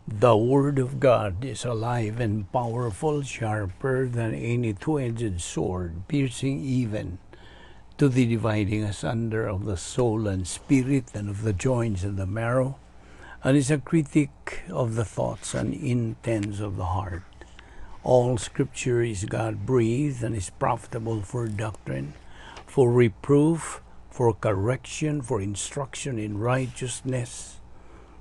The Word of God is alive and powerful, sharper than any two-edged sword, piercing even to the dividing asunder of the soul and spirit and of the joints and the marrow, and is a critic of the thoughts and intents of the heart. All Scripture is God-breathed and is profitable for doctrine, for reproof, for correction, for instruction in righteousness,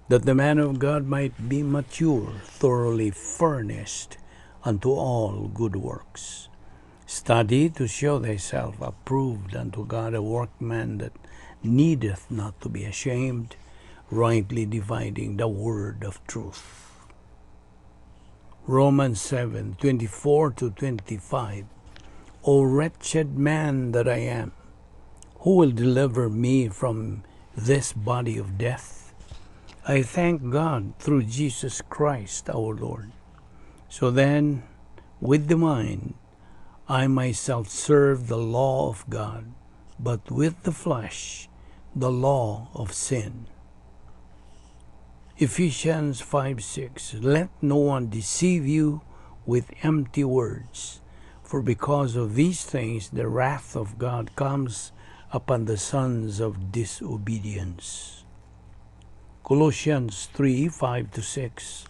that the man of God might be mature, thoroughly furnished unto all good works. Study to show thyself approved unto God, a workman that needeth not to be ashamed, rightly dividing the word of truth. Romans 7:24-25. O wretched man that I am, who will deliver me from this body of death? I thank God through Jesus Christ our Lord. So then, with the mind, I myself serve the law of God, but with the flesh, the law of sin. Ephesians 5:6. Let no one deceive you with empty words, for because of these things the wrath of God comes upon the sons of disobedience. Colossians 3:5-6.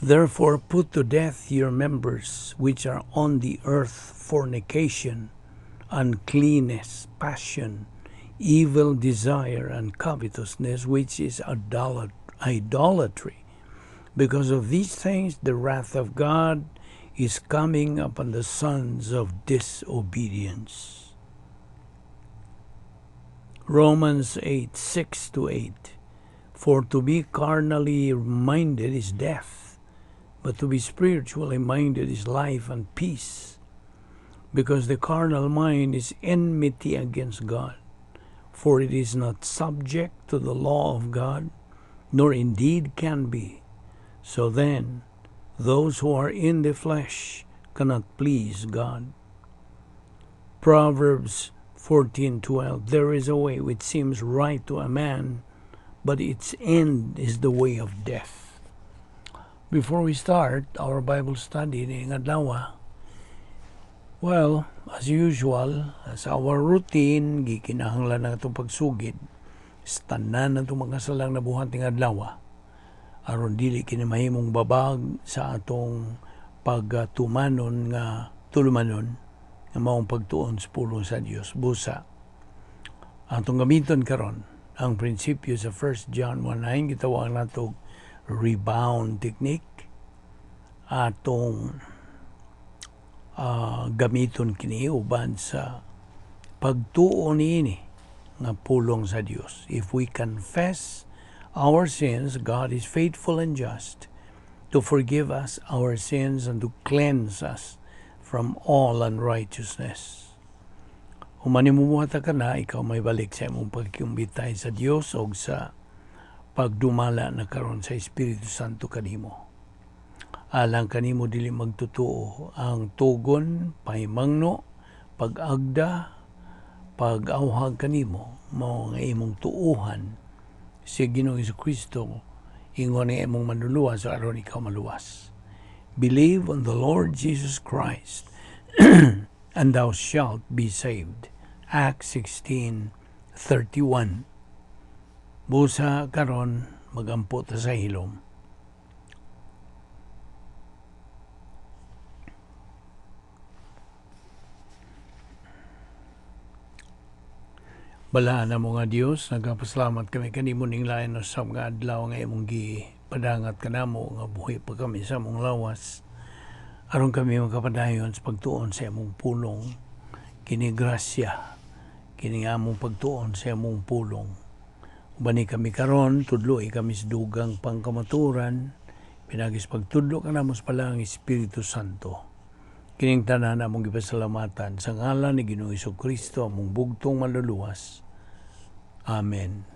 Therefore put to death your members which are on the earth, fornication, uncleanness, passion, evil desire, and covetousness, which is idolatry. Because of these things the wrath of God is coming upon the sons of disobedience. Romans 8:6-8. For to be carnally minded is death, but to be spiritually minded is life and peace. Because the carnal mind is enmity against God, for it is not subject to the law of God, nor indeed can be. So then, those who are in the flesh cannot please God. Proverbs 14:12. There is a way which seems right to a man, but its end is the way of death. Before we start our Bible study ngayong adlaw, well, as usual, as our routine, gikinahanglan na itong pagsugid, tanan na itong mga salang nabuhat ng adlaw, aron dili kinamahimong babag sa atong pagtumanon nga tulumanon, nga maong pagtuon sa pulong sa Dios. Busa, atong gamiton karon ang prinsipyo sa 1 John 1:9, gitawag natong rebound technique. Atong gamiton kini uban sa pagtuo niini nga pulong sa Dios. If we confess our sins, God is faithful and just to forgive us our sins and to cleanse us from all unrighteousness. Human imumuhata ka na, ikaw may balik sa imong pagkiumbitay sa Dios o sa pagdumala na karon sa Espiritu Santo kanimo. Alang kanimo dili magtutuo ang tugon, pahimangno, pag-agda, pag-awhag kanimo, mao nga imong tuuhan si Ginoong Jesucristo, ingon nga imong manluluwas aron ikaw maluwas. Believe on the Lord Jesus Christ and thou shalt be saved. Acts 16:31. Busa karon magampo ta sa hilom. Balaan na mo nga Dios, nagapasalamat kami kanimo ning lain sa mga adlaw nga imong gipadangat kanamo nga buhi pa kami sa among lawas. Aron kami makapadayon sa pagtuon sa imong pulong, kini grasya, kini among pagtuon sa imong pulong. Ubani kami karon, tudloy kami sa dugang pangkamaturan, pinagis pagtudlo kanamo sa palang Espiritu Santo. Kining tanan among gipasalamatan sa ngalan ni Ginoong Jesucristo, among bugtong maluluwas. Amen.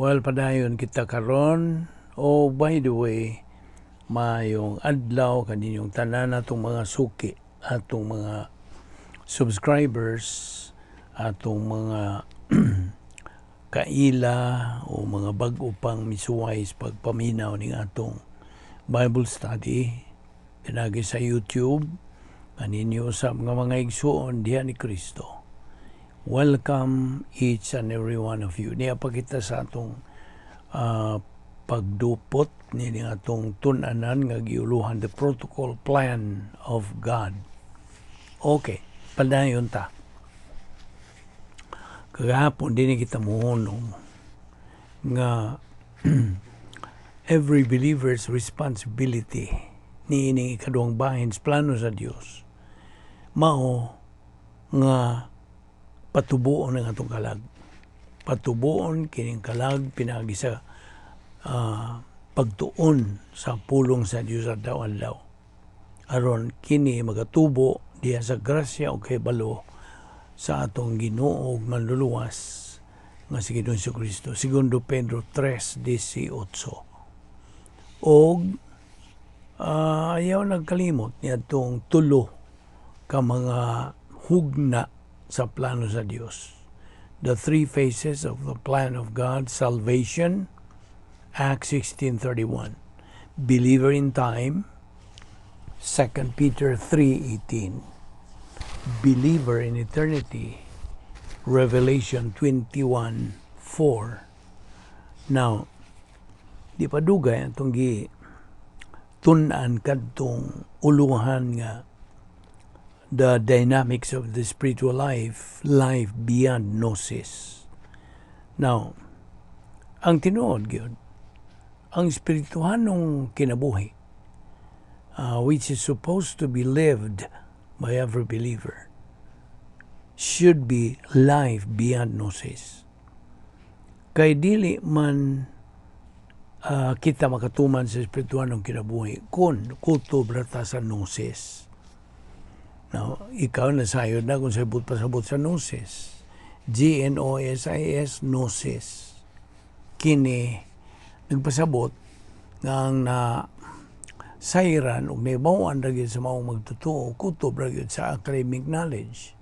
Well, padayon kita karon. Oh, by the way, mayong adlaw kaninyong tanan atong mga suki, atong mga subscribers, atong mga kaila o mga bag-o pang misuway sa pagpaminaw ning atong Bible study pinagi sa YouTube kaninyo sa mga igsuon diha ni Kristo. Welcome each and every one of you. Niya pa kita sa atong pagdupot ni atong tun-anan nga giuluhan the protocol plan of God. Okay, padayon ta. Kagahapon din kita muhunong nga every believer's responsibility ni ining ikaduhang bahin sa plano sa Dios mao nga patubuon ang atong kalag. Patubuon kining kalag pinagi sa pagtuon sa pulong sa Dios adlaw-adlaw. Aron kini magatubo diha sa grasya o kahibalo sa atong Ginoo ug manluluwas nga si Ginoong Jesucristo. Segundo Pedro 3:18. Og ayaw nagkalimot niadtong tulo ka mga hugna sa plano sa Dios. The three phases of the plan of God: salvation, Acts 16:31; believer in time, 2 Peter 3:18; believer in eternity, Revelation 21:4. Now, di pa dugay atong tun-an kadtong uluhan nga the dynamics of the spiritual life beyond gnosis. Now, ang tinuod gyud, ang espirituhanong kinabuhi, which is supposed to be lived by every believer, should be life beyond gnosis. Kay dili man kita makatuman sa espirituhanong kinabuhi kung kutob rata sa gnosis. Now, ikaw nasayod na kung sabot pasabot sa gnosis. GNOSIS, gnosis. Kini nagpasabot nga ang na sayran o naibawan ra gyud sa maong magtotoo, kutob ra gyud sa academic knowledge.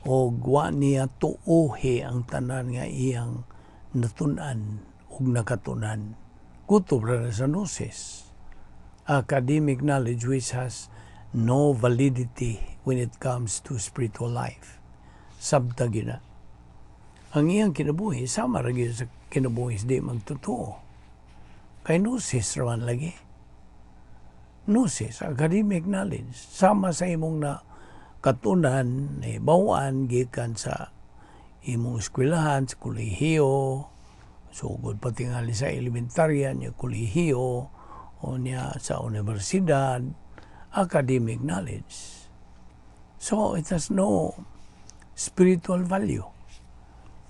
O wa niya tuohi ang tanan nga iyang natunan ug nakatunan. Kutob ra sa gnosis. Academic knowledge which has no validity when it comes to spiritual life. Sabta gina. Ang iyang kinabuhi, sama ra gyud sa kinabuhi di magtotoo. Kay gnosis raman lagi. Gnosis, academic knowledge, sama sa imong na katunan, naibawaan, gikan sa imong eskwelahan, sa kolehiyo, sugod patingali sa elementarya, niya kolehiyo, o niya sa universidad, academic knowledge. So, it has no spiritual value.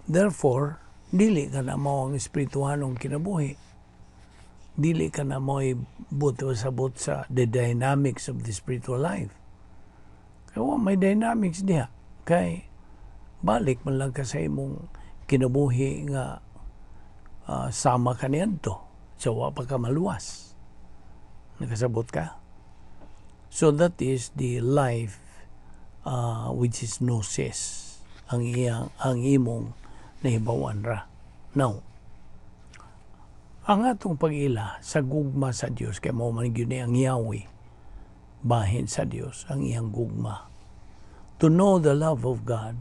Therefore, dili ka na mo ang espirituhanong kinabuhi. Dili ka na mo sabot sa the dynamics of the spiritual life. Kaya may dynamics diha. Kay balik man lang ka sa imong kinabuhi nga sama ka niyanto. So, wa pa ka maluwas. Nakasabot ka? So that is the life which is gnosis, ang imong nahibawan ra. Now, ang atong pag-ila sa gugma sa Dios kay mao man gyud ang Yahweh, bahin sa Dios ang iyang gugma. To know the love of God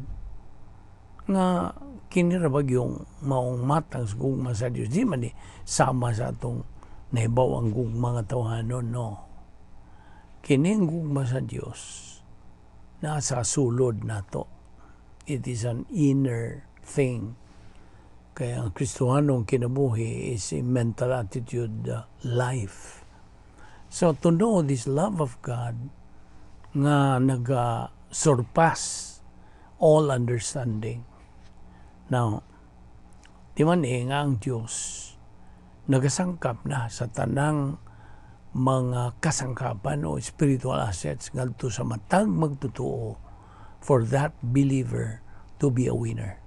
nga kini ra bagyong maong matang sa gugma sa Dios. Di man sama sa atong nahibawang gugma nga tawhanon, no. Kining gugma sa Dios nasa sulod nato. It is an inner thing. Kaya ang Kristohanong kinabuhi is a mental attitude life. So to know this love of God nga surpass all understanding. Now, di man nga ang Diyos nagasangkap na sa tanang mga kasangkapan o spiritual assets ngadto sa matag magtotoo for that believer to be a winner.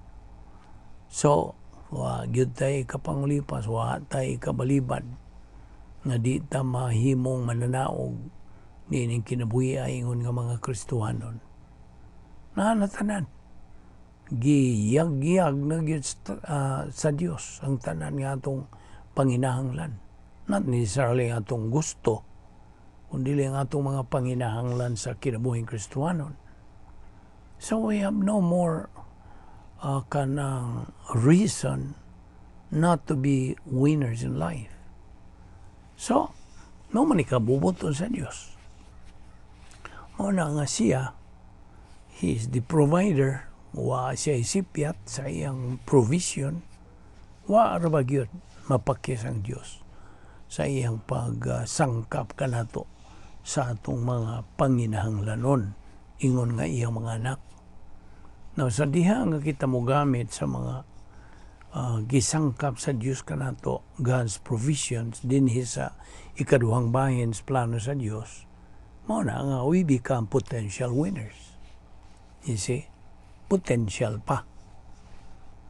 So, wa gyud tay kapanglipas, wa tay kabalibad nga di ta mahimong mananaog nining kinabuhi ingon nga mga Kristohanon. Natanan. giyag-yag na gyud sa Dios ang tanan nga atong panginahanglan. Not necessarily atong gusto, kundi ang atong mga panginahanglan sa kinabuhing Kristiyanon. So we have no more kanang reason not to be winners in life. So, no man ikabubuton sa Dios. O na nga siya, He is the provider. Wa siya isipyat sa iyang provision. Wa arabag yun mapakis ang Diyos sa iyang pagsangkap kanato sa atong mga panginahanglanon. Ingon nga iyang mga anak. Now, sa diha nga kita mo gamit sa mga gisangkap sa Diyos kanato, God's provisions, dinhi sa ikaduhang bahin sa plano sa Diyos, mao na nga we become potential winners. You see? Potential pa.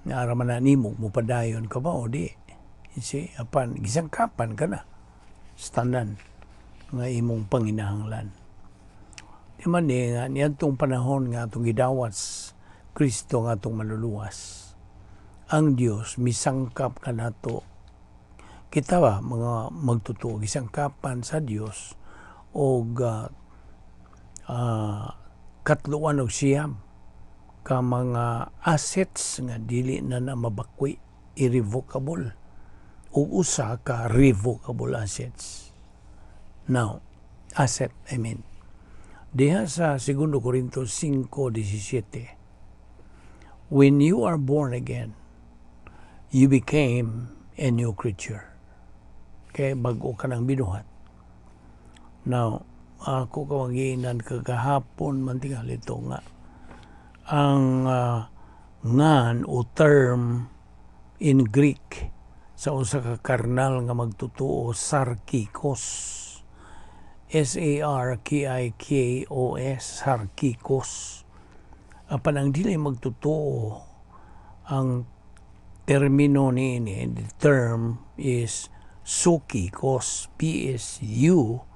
Naaraman na nimo mo padayon ka ba o di? You see? Apan gisangkapan ka na. Stanan nga imong panginahanglan. Di man nga niyadtong panahon nga atong gidawas Kristo nga atong maluluwas. Ang Dios misangkap kanato. Kita ba mga magtutuo gisangkapan sa Dios og katluan og siyam ka mga assets nga dili na mabakwi, irrevocable, o usa ka revocable assets. Now, asset, I mean. Diha sa 2 Corintios 5:17, when you are born again, you became a new creature. Kaya bago ka ng binuhat. Now, ako kawaginan kagahapon man tingali ito nga ang ngan o term in Greek sa usa ka karnal nga magtutuo sarkikos, S-A-R-K-I-K-O-S, sarkikos. Apan ang dili magtutuo ang termino niini, the term is sukikos, P-S-U-C-H-I-K-O-S,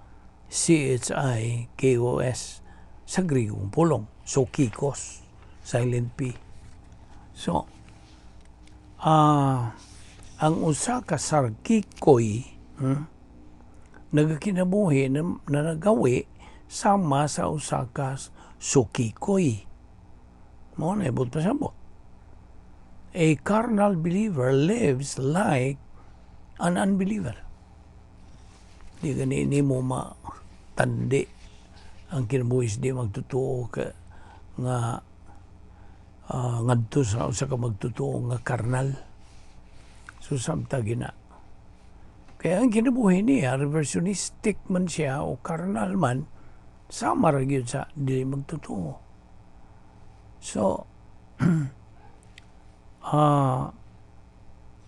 sa Grigong pulong, sukikos, silent P. So, ang usa ka sarkikoy, nagakinabuhi na nagawi sama sa usa ka sukikoy. Mao na ibot pasabot. A carnal believer lives like an unbeliever. Di gani mo matandi ang kinabuhis di magtutuo ka nga ngadto sa usa ka magtutuo nga karnal. So samtang gina. Kaya ang kinabuhi niya, reversionistic man siya o karnal man, sama ra gyud sa dili magtutuo. So,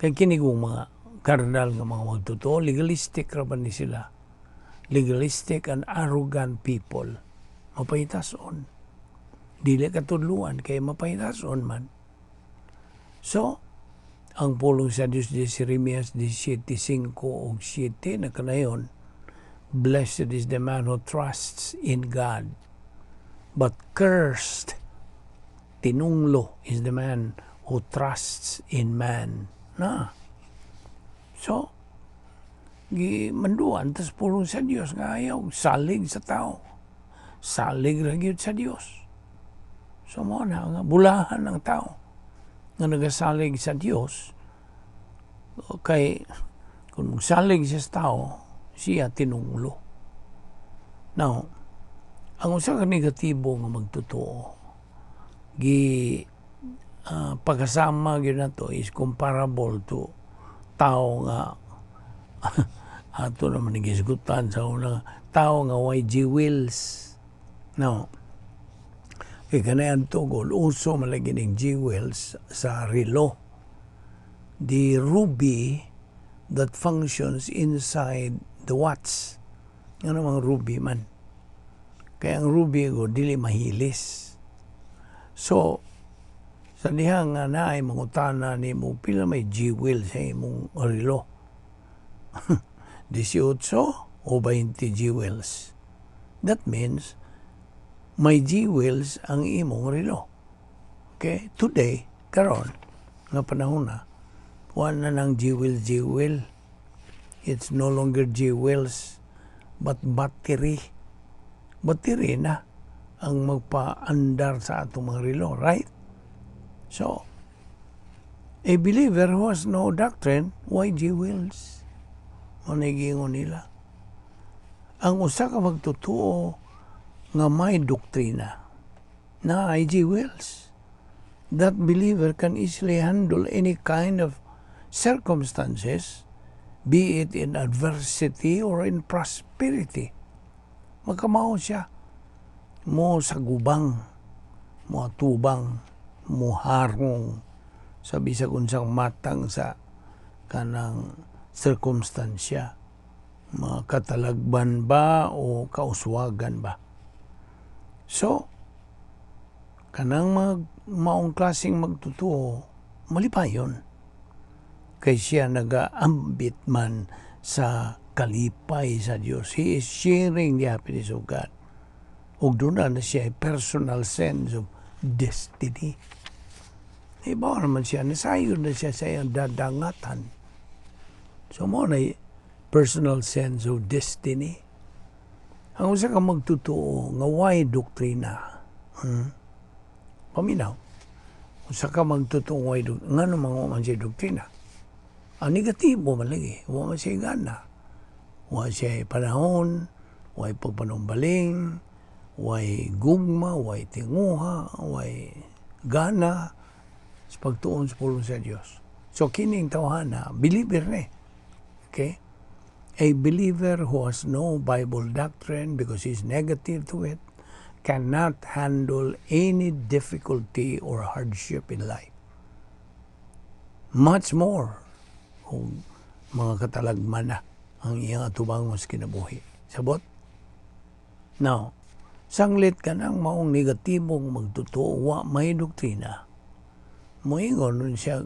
kay kinigong mga karnal nga mga magtutuo, legalistic ra ba ni sila? Legalistic and arrogant people. Mapahitason. Dili katudluan kay mapahitason man. So, ang pulong sa Diyos di Jeremias 17:5 o 7 na kanayon, blessed is the man who trusts in God, but cursed, tinunglo, is the man who trusts in man. So, manduan tas pulong sa Diyos nga ayaw salig sa tao. Salig ra gyud sa Diyos. So mo na nga bulahan ng tao nga nagasalig sa Diyos. Kay kung magsalig siya sa tao, siya tinunglo. Now, ang usa ka negatibo nga magtutuo, pagkasama gyud nato is comparable to tao nga ato naman nagisgutan sa una tao nga YG wheels. Now, kay kanayan tugol, uso malagi ng G-Wells sa relo. The ruby that functions inside the watch. Nga namang ruby man. Kaya ang ruby ko, dili mahilis. So, sa diha nga na ay mangutana ni mo, pila may G-Wells sa imong relo? 18 o 20 G-Wells. That means, may G-Wells ang imong relo. Okay? Today, karon nga panahon na, wala na ng jewel. It's no longer jewels, but battery. Battery na ang magpaandar sa atong mga relo, right? So, a believer who has no doctrine, why jewels? Manigingon nila. Ang usa ka magtutuo nga may doktrina na ay jewels. That believer can easily handle any kind of circumstances, be it in adversity or in prosperity. Magkamao siya. Mo sa gubang, mo atubang, mo harong, sa bisag unsang matang sa kanang sirkumstansya, mga katalagban ba o kauswagan ba. So, kanang maong klaseng magtutuo, malipayon. Kay siya nagaambit man sa kalipay sa Diyos. He is sharing the happiness of God. Ug doon na siya personal sense of destiny. Iba naman siya, nasayon na siya sa iyang dadangatan. So mo na personal sense of destiny. Ang usa ka magtutuo nga way doktrina. Paminaw. Usa ka magtutuo nga way doktrina. Nga naman man siya doktrina. Ang negatibo man lagi. Wa man siya gana. Wa siya panahon. Wa pagpanumbaling. Wa gugma. Wa tinguha. Wa gana. Sa pagtuon sa pulong sa Diyos. So, kining tawhana, believer na. Okay? A believer who has no Bible doctrine because he's negative to it cannot handle any difficulty or hardship in life. Much more kung mga katalagman na ang iyang atubangos kinabuhi. Sabot? Now, sanglit ka ng maong negatibong magtutuo, wa may doktrina. Moingon nun siya,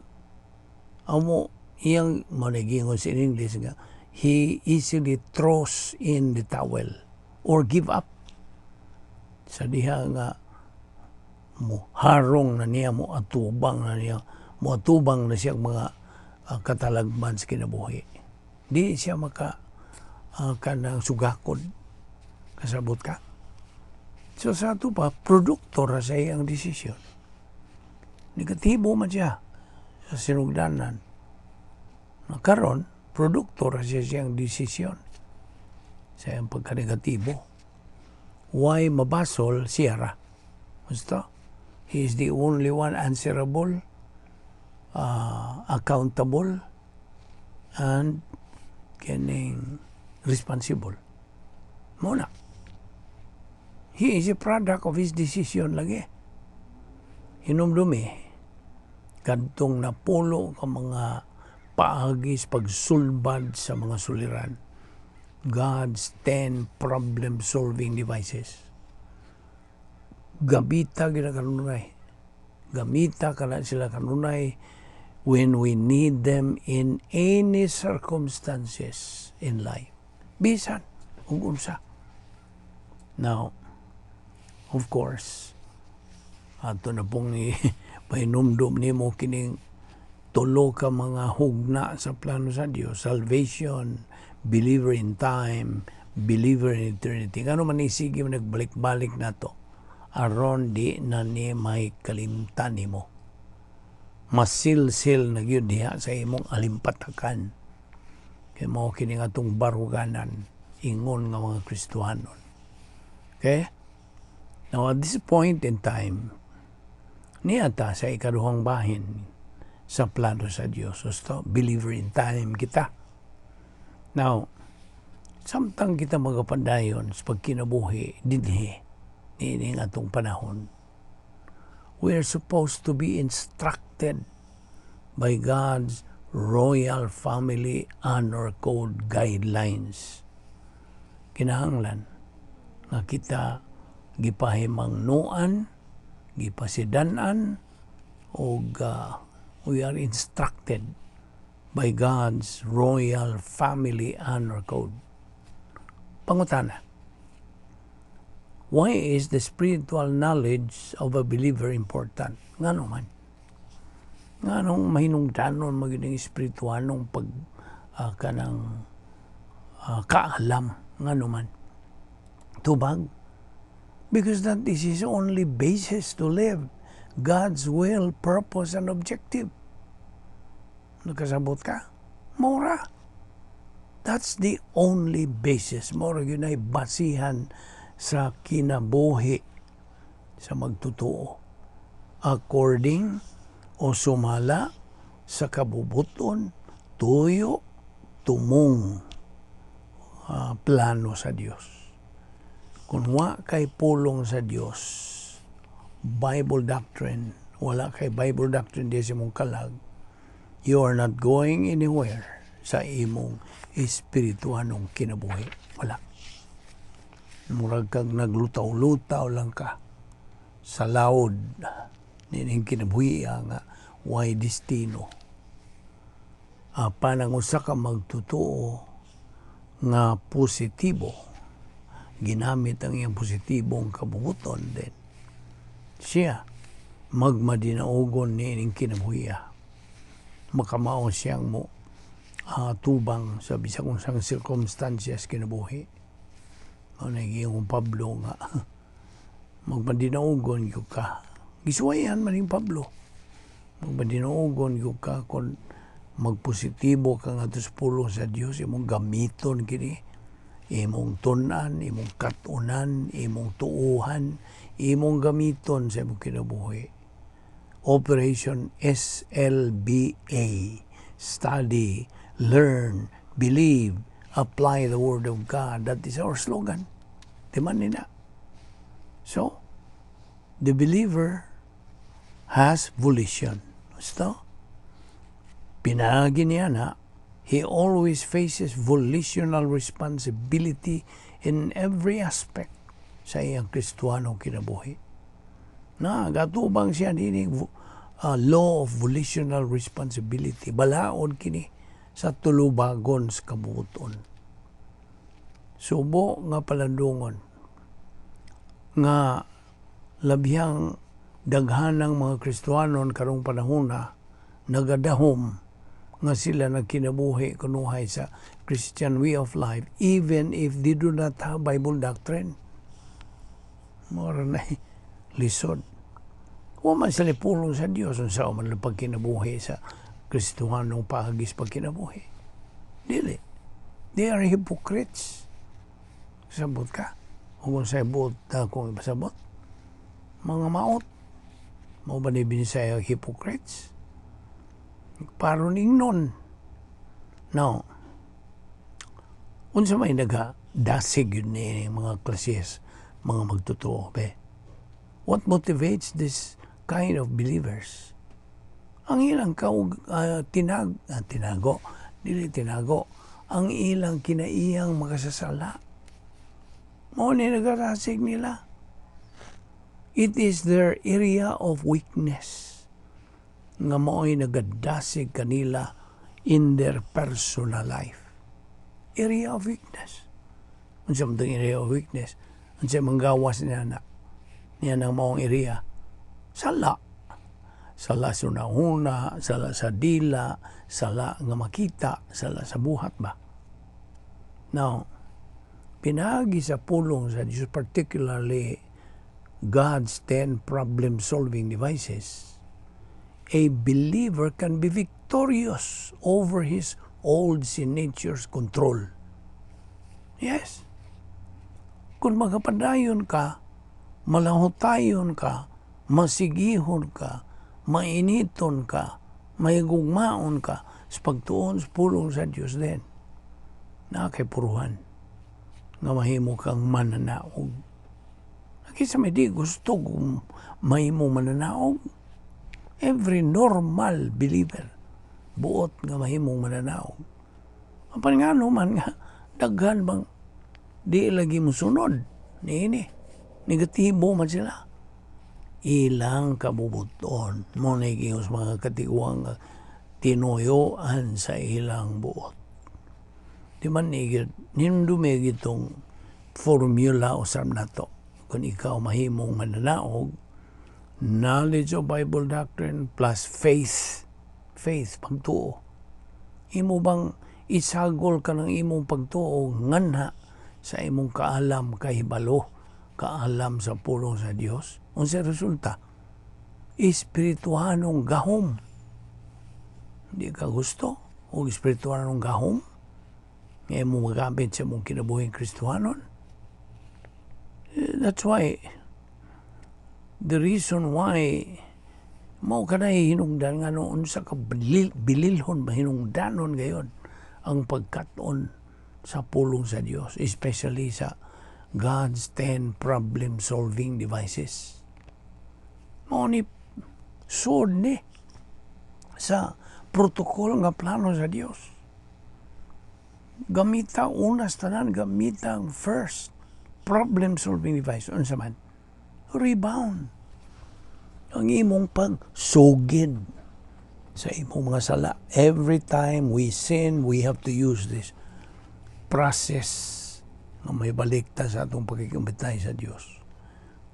amo iyang managingon sa English nga, he easily throws in the towel or give up. Sa diha nga, harong na niya, mo atubang na siya mga katalagman sa kinabuhi. Di siya kanang sugakod. Kasabot ka. So sa ito pa, produkto ra sa iyang desisyon. Negatibo man siya sa sinugdanan. Karon, produkto ra siya siyang desisyon sa iyang pagka-negatibo. Why mabasol siya ra? Basta, he is the only one answerable, accountable, and responsible. Muna. He is a product of his decision lagi. Hinumdumi, kadtong napulo ka mga paagis pagsulbad sa mga suliran. God's 10 problem-solving devices. Gamita gina kanunay. Gamita kana sila kanunay when we need them in any circumstances in life. Bisan, ug unsa. Now, of course, ato na pong pahinumdum ni mo kining tulo ka mga hugna sa plano sa Diyos. Salvation, believer in time, believer in eternity. Ano man isigi mo nagbalik-balik na to. Aron di na ni may kalimtan ni mo. Masil-sil na yun diha sa imong alimpatakan. Kaya mo kining atong baruganan, ingon nga mga Kristohanon. Okay? Now at this point in time, niyata sa ikaduhang bahin sa plano sa Diyos. So, believer in time kita. Now, samtang kita magapadayon sa pagkinabuhi, dinhi, nining atong panahon, we are supposed to be instructed by God's Royal Family Honor Code guidelines. Kinahanglan na kita gipahimang nuan, gipasidanan, o we are instructed by God's Royal Family Honor Code. Pangutana, Why is the spiritual knowledge of a believer important? Nga naman. Nga nung mahinungdanon magiging espiritualong pag kanang kaalam. Nga naman. Tubag. Because that is his only basis to live. God's will, purpose, and objective. Nakasabot ka? Mora. That's the only basis. Mora yun ay basihan sa kinabuhi sa magtotoo. According o sumala sa kabubuton, tuyo, tumong plano sa Dios. Kung wa kay pulong sa Dios, Bible doctrine, wala kay Bible doctrine di sa imong kalag, you are not going anywhere sa imong espirituanong kinabuhi. Wala. Murag kag naglutaw-lutaw lang ka sa laod nining kinabuhi nga way destino. Panang usa ka magtotoo nga positibo, ginamit ang iyang positibong kabubuton din, siya magmadinaugon nining kinabuhi. Makamao siyang mo tubang sa bisag unsang circumstances kinabuhi. Naging Pablo nga magmadinaugon yung ka. Gisuwayan man yung Pablo. Magmadinaugon yung ka kung magpositibo ka nga sa pulong sa Diyos, imong gamiton kini, imong tunan, imong katunan, imong tuuhan, imong gamiton sa imong kinabuhi. Operation SLBA. Study, learn, believe, apply the Word of God. That is our slogan. Timan nila. So, the believer has volition. Basta, pinagi niya na, he always faces volitional responsibility in every aspect sa iyang Kristuanong kinabuhi. Gatubang siya nini law of volitional responsibility. Balaod kini sa tulubagon sa kabuton. Subo nga palandungon nga labihang daghanang mga Kristiyanon karong panahon nagadahom nga sila nagkinabuhi kunuhay sa Christian way of life even if they do not have Bible doctrine. Mora na lisod. Wa man sila pulong sa Dios unsa man lang pagkinabuhi sa Kristiyanong pahagis pagkinabuhi. Dili. They are hypocrites. Sabot ka. Kung sabot kung ipasabot. Mga maot. Mao ba ni binisaya hypocrites? Paron ingnon. Now, unsa may dasig yun ni mga klases, mga magtotoo, be? What motivates this kind of believers? Ang ilang tinago, ang ilang kinaiyang makasasala. Mao ni nagarasig nila. It is their area of weakness nga mao'y nagadasig kanila in their personal life. Area of weakness. Unsa man area of weakness? Unsa manggawas niya na maong area? Sala. Sala sa una, sala sa dila, sala nga makita, sala sa buhat ba? Now, pinagi sa pulong sa Diyos, particularly God's 10 problem-solving devices, a believer can be victorious over his old sin nature's control. Yes. Kung magapadayon ka, malahutayon ka, masigihon ka, mainiton ka, maigugmaon ka, sa pagtuon sa pulong sa Diyos din, nakakipuruhan nga mahimo kang mananaog. Kisa may di gusto kung mahimo mananaog. Every normal believer buot nga mahimong mananaog. Apan nga naman nga daghan bang di lagi musunod niini. Negatibo man sila. Ilang kabubuton mo naging mga katiguang tinuyoan sa ilang buot. Di man nindumig itong formula usab nato. kung ikaw mahimong mananaog, knowledge of Bible doctrine plus faith, pagtuo. Imo bang isagol ka ng imong pagtuo nganha sa imong kaalam kahibalo, kaalam sa pulong sa Dios? Unsa resulta? Espirituhanong gahom. Hindi ka gusto o espirituhanong gahom? Ngayon mo magamit sa mong kinabuhing Kristohanon? That's why, the reason why mao ka na hinungdan nga noon sa bililhon ba hinungdanon gayon ang pagkaton sa pulong sa Dios, especially sa God's 10 problem-solving devices. Mao ni sud ni sa protokol nga plano sa Dios. Gamita unas tanan, gamita ang first problem-solving device. Unsa man? Rebound. Ang imong pagsugid sa imong mga sala. Every time we sin, we have to use this process na may balikta sa atong pagkikumbitay sa Dios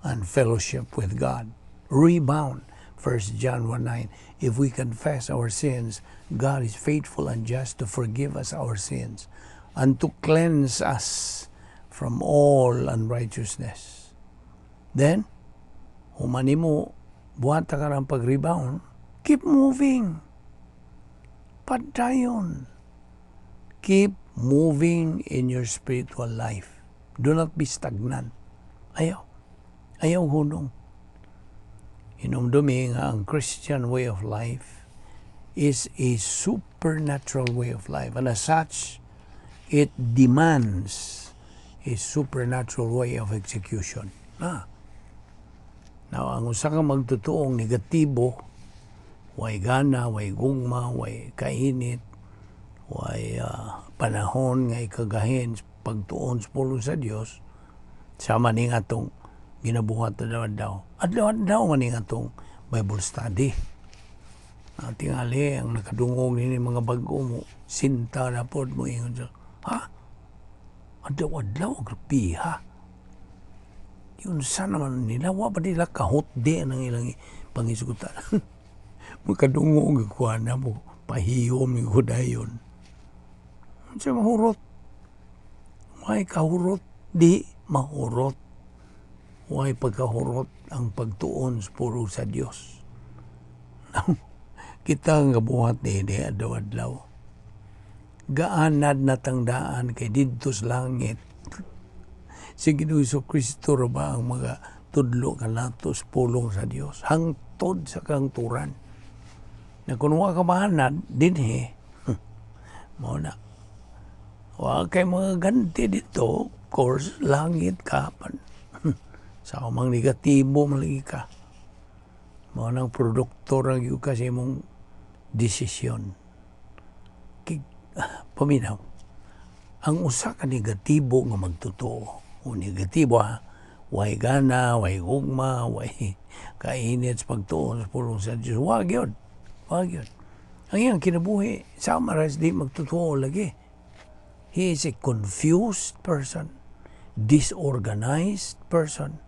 and fellowship with God. Rebound. 1 John 1:9. If we confess our sins, God is faithful and just to forgive us our sins and to cleanse us from all unrighteousness. Then, humani mo, buhat ka ng pag-rebound, keep moving. Padayon. Keep moving in your spiritual life. Do not be stagnant. Ayaw hunong. Inumdumi nga ang Christian way of life is a supernatural way of life. And as such, it demands a supernatural way of execution. Now, ang usa ka magtutuong negatibo, way gana, way gugma, way kainit, way panahon nga ikagahin pagtuon sa pulong sa Dios, sama ning atong ginabuhat adlaw-adlaw. Adlaw-adlaw maning atong Bible study. Tingali ang nakadungog ni mga bag-o mo, sinta na pod mo ingon sa, adlaw-adlaw agpiha. Yun sa naman nila, wa ba nila kahotde ng ilang pangisugutan. Magkadungog kuha na mo, pahiyom yung hudayon. Siya mahurot. May kahurot, di mahurot. May pagkahurot ang pagtuon sa puro sa Diyos. Kita nga buhat ni adlaw-adlaw. Gaanad na tangdaan kay didto sa langit. Si Ginoong Kristo ra ba ang mga tudlo kanatos pulong sa Dios hangtod sa kangturan. Na kung wa ka mahanad dinhi, mao na. Wa kay mga ganti dito, of course, langit kapan. Sa umang negatibo malagi ka. Mao nang produkto ra gyud kasi mong desisyon. Paminaw. Ang usa ka negatibo nga magtotoo. O negatibo way gana, way gugma, way kainit sa pagtuon sa pulong sa Diyos. Wag yun. Ang iyang kinabuhi, summarize di magtotoo lagi. He is a confused person, disorganized person,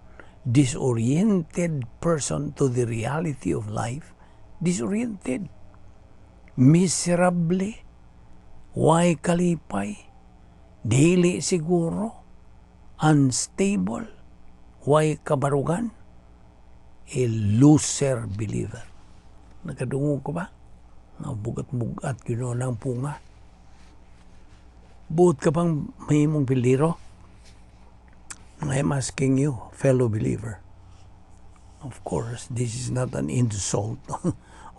disoriented person to the reality of life, disoriented, miserable, way kalipay, dili siguro, unstable, way kabarugan, a loser believer. Nakadungog ko ba? Bugat-bugat yun ang punga. Buot ka bang may mong piliro? I'm asking you, fellow believer. Of course, this is not an insult.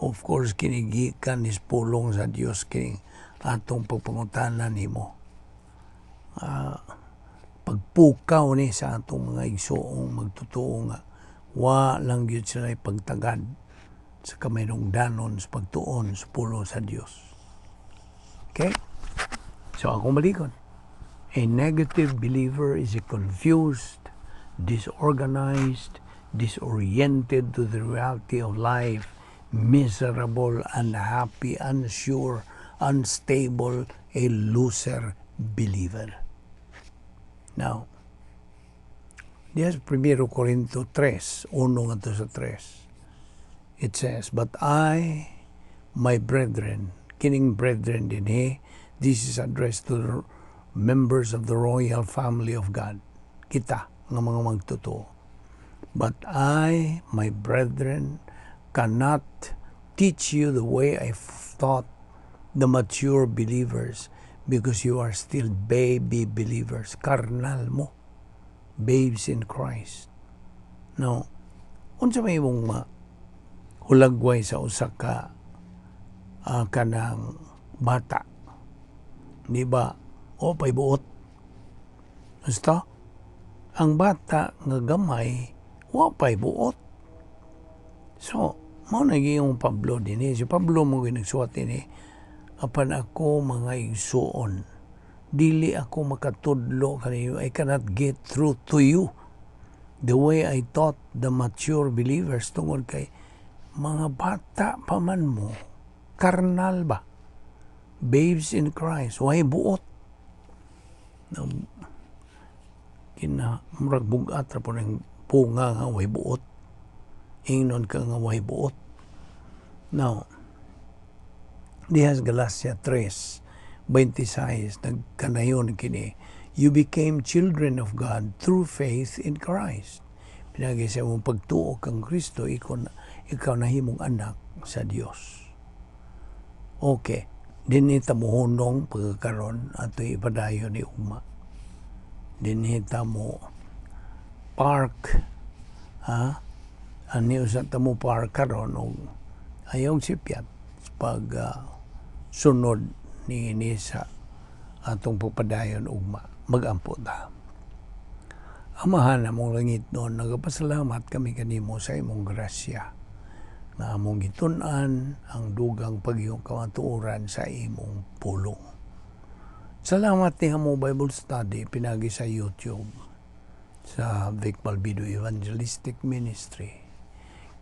Of course, kinigikan is pulong sa Diyos kining atong pagpangutanan nimo. Pagpukaw ni sa atong mga igsoong magtotoo nga wa lang gyud sila pagtagad sa kamayinungdanon sa pagtuon sa pulo sa Dios. Okay? So akong malikon. A negative believer is a confused, disorganized, disoriented to the reality of life, miserable, unhappy, unsure, unstable, a loser believer. Now, Diyan 1 Corinto 3, 1 nga to sa 3. It says, "But I, my brethren," kining brethren din this is addressed to the members of the royal family of God. Kita, nga mga magtotoo. "But I, my brethren, cannot teach you the way I taught the mature believers because you are still baby believers." Karnal mo. Babes in Christ. Now, unsa may mong hulagway sa usa ka kanang bata. Di ba? O pay buot. Basta, ang bata nga gamay, wa pay buot. So, mao naging Pablo din Si Pablo mo ginagsuwat din "Apan ako mga igsuon, dili ako makatudlo kaniyo. I cannot get through to you the way I taught the mature believers." Tungod kay mga bata pa man mo, karnal ba? Babes in Christ, way buot. Murag bugat ra po ng punga nga way buot. Ingnon ka nga way buot. Now, dihas Galacia 3:26 nagkanayon kini, "You became children of God through faith in Christ." Pinagi sa mong pagtuo kang Kristo, ikaw nahimong anak sa Dios. Okay, dinita mo hunong pagkakaroon ato ipadayon ni ugma. Dinita mo park, ani usa ta mo park karon og ayaw sipyat pag sunod ni sa atong pagpadayon ugma. Magampo ta. Amahan among langit noon, nagapasalamat kami kanimo sa imong grasya na among gitun-an ang dugang pagyong kamatuoran sa imong pulong. Salamat ni among Bible study pinagi sa YouTube sa Balbido Evangelistic Ministry.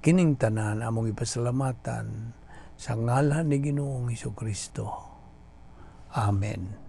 Kining tanan among ipasalamatan sa ngalan ni Ginoong Hesukristo. Amen.